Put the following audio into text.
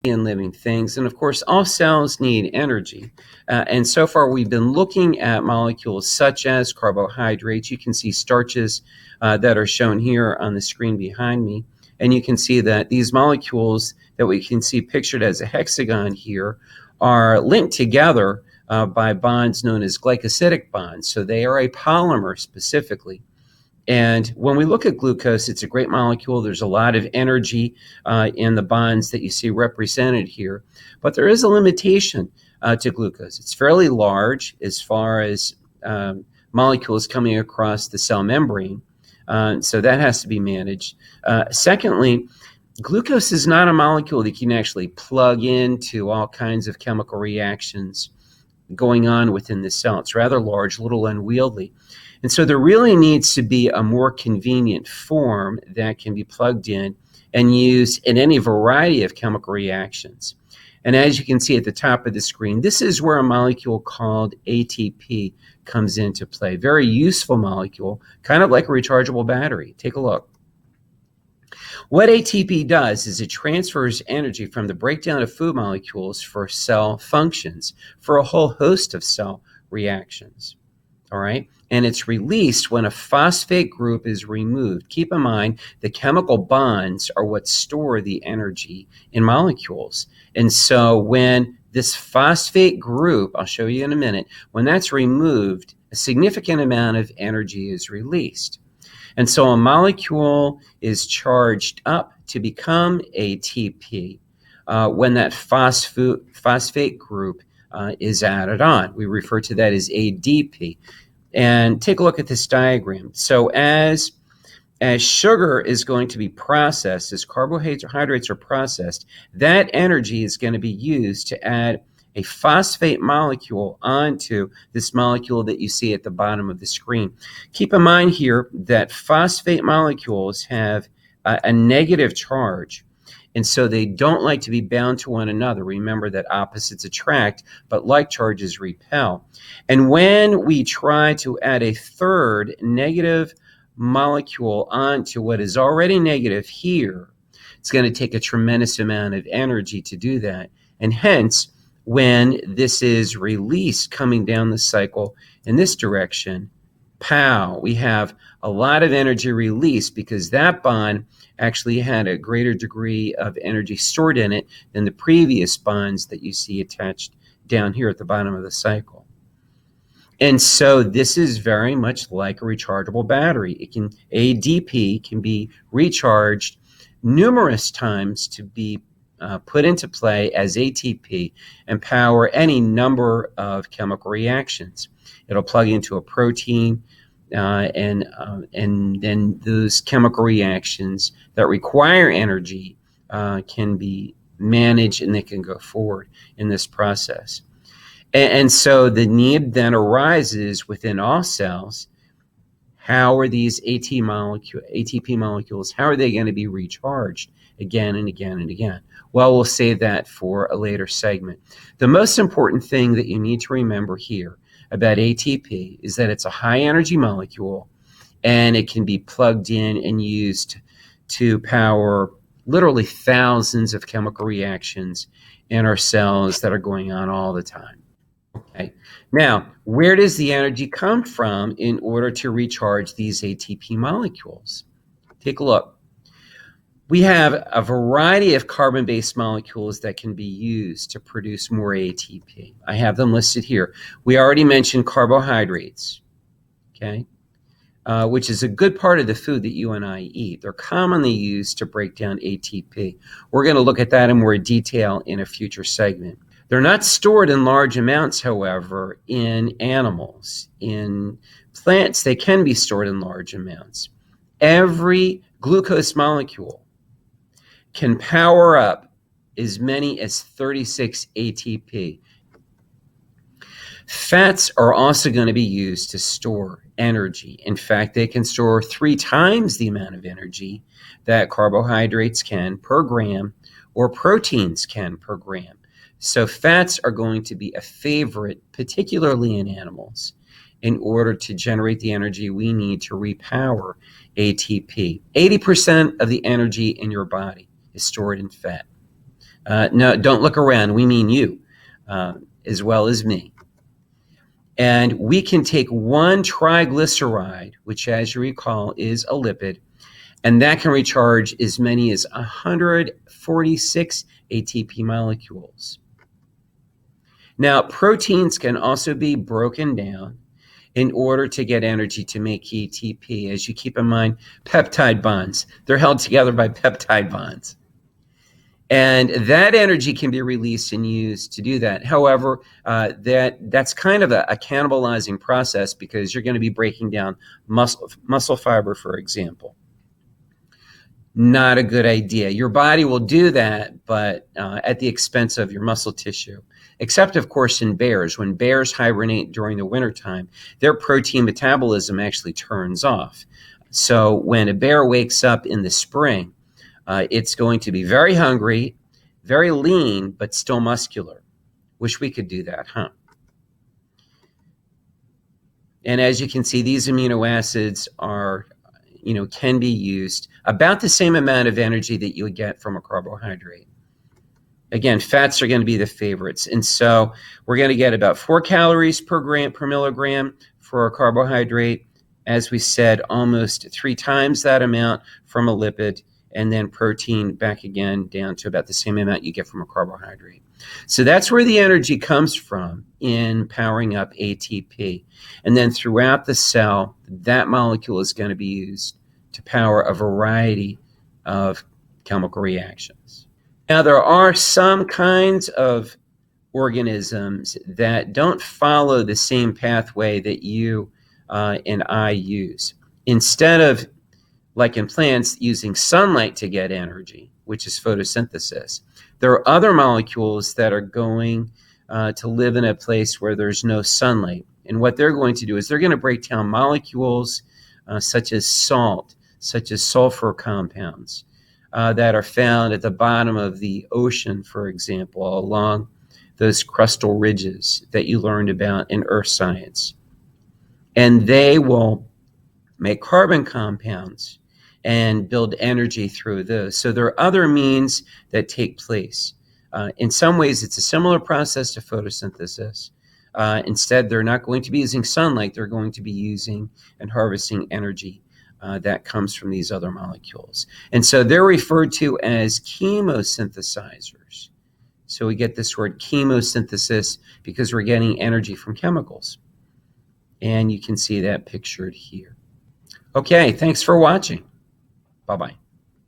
in living things. And of course, all cells need energy. And so far, we've been looking at molecules such as carbohydrates. You can see starches that are shown here on the screen behind me. And you can see that these molecules that we can see pictured as a hexagon here are linked together by bonds known as glycosidic bonds. So they are a polymer specifically. And when we look at glucose, it's a great molecule. There's a lot of energy in the bonds that you see represented here. But there is a limitation to glucose. It's fairly large as far as molecules coming across the cell membrane. So that has to be managed. Secondly, glucose is not a molecule that you can actually plug into all kinds of chemical reactions going on within the cell. It's rather large, a little unwieldy. And so there really needs to be a more convenient form that can be plugged in and used in any variety of chemical reactions. And as you can see at the top of the screen, this is where a molecule called ATP comes into play. Very useful molecule, kind of like a rechargeable battery. Take a look. What ATP does is it transfers energy from the breakdown of food molecules for cell functions, for a whole host of cell reactions. All right, and it's released when a phosphate group is removed. Keep in mind, the chemical bonds are what store the energy in molecules. And so when this phosphate group, I'll show you in a minute, when that's removed, a significant amount of energy is released. And so a molecule is charged up to become ATP when that phosphate group is added on. We refer to that as ADP. And take a look at this diagram. So as sugar is going to be processed, as carbohydrates are processed, that energy is going to be used to add a phosphate molecule onto this molecule that you see at the bottom of the screen. Keep in mind here that phosphate molecules have a negative charge. And so they don't like to be bound to one another. Remember that opposites attract, but like charges repel. And when we try to add a third negative molecule onto what is already negative here, it's going to take a tremendous amount of energy to do that. And hence, when this is released coming down the cycle in this direction, pow, we have a lot of energy released because that bond actually had a greater degree of energy stored in it than the previous bonds that you see attached down here at the bottom of the cycle. And so this is very much like a rechargeable battery. ADP can be recharged numerous times to be put into play as ATP and power any number of chemical reactions. It'll plug into a protein, and then those chemical reactions that require energy can be managed and they can go forward in this process. And so the need then arises within all cells. How are these ATP molecules, how are they going to be recharged again and again and again? Well, we'll save that for a later segment. The most important thing that you need to remember here about ATP is that it's a high energy molecule and it can be plugged in and used to power literally thousands of chemical reactions in our cells that are going on all the time. Okay. Now, where does the energy come from in order to recharge these ATP molecules? Take a look. We have a variety of carbon-based molecules that can be used to produce more ATP. I have them listed here. We already mentioned carbohydrates, okay, which is a good part of the food that you and I eat. They're commonly used to break down ATP. We're going to look at that in more detail in a future segment. They're not stored in large amounts, however, in animals. In plants, they can be stored in large amounts. Every glucose molecule can power up as many as 36 ATP. Fats are also going to be used to store energy. In fact, they can store 3 times the amount of energy that carbohydrates can per gram or proteins can per gram. So fats are going to be a favorite, particularly in animals, in order to generate the energy we need to repower ATP. 80% of the energy in your body is stored in fat. No, don't look around. We mean you, as well as me. And we can take one triglyceride, which, as you recall, is a lipid, and that can recharge as many as 146 ATP molecules. Now, proteins can also be broken down in order to get energy to make ATP. As you keep in mind, peptide bonds, they're held together by peptide bonds. And that energy can be released and used to do that. However, that's kind of a cannibalizing process because you're going to be breaking down muscle fiber, for example. Not a good idea. Your body will do that, but at the expense of your muscle tissue. Except, of course, in bears. When bears hibernate during the wintertime, their protein metabolism actually turns off. So when a bear wakes up in the spring, it's going to be very hungry, very lean, but still muscular. Wish we could do that, huh? And as you can see, these amino acids are, can be used about the same amount of energy that you would get from a carbohydrate. Again, fats are going to be the favorites. And so we're going to get about 4 calories per milligram for a carbohydrate. As we said, almost 3 times that amount from a lipid, and then protein back again down to about the same amount you get from a carbohydrate. So that's where the energy comes from in powering up ATP. And then throughout the cell, that molecule is going to be used to power a variety of chemical reactions. Now, there are some kinds of organisms that don't follow the same pathway that you and I use. Instead of, like in plants, using sunlight to get energy, which is photosynthesis, there are other molecules that are going to live in a place where there's no sunlight. And what they're going to do is they're going to break down molecules such as salt, such as sulfur compounds that are found at the bottom of the ocean, for example, along those crustal ridges that you learned about in earth science. And they will make carbon compounds and build energy through those. So there are other means that take place. In some ways, it's a similar process to photosynthesis. Instead, they're not going to be using sunlight. They're going to be using and harvesting energy that comes from these other molecules. And so they're referred to as chemosynthesizers. So we get this word chemosynthesis because we're getting energy from chemicals. And you can see that pictured here. Okay, thanks for watching. Bye-bye.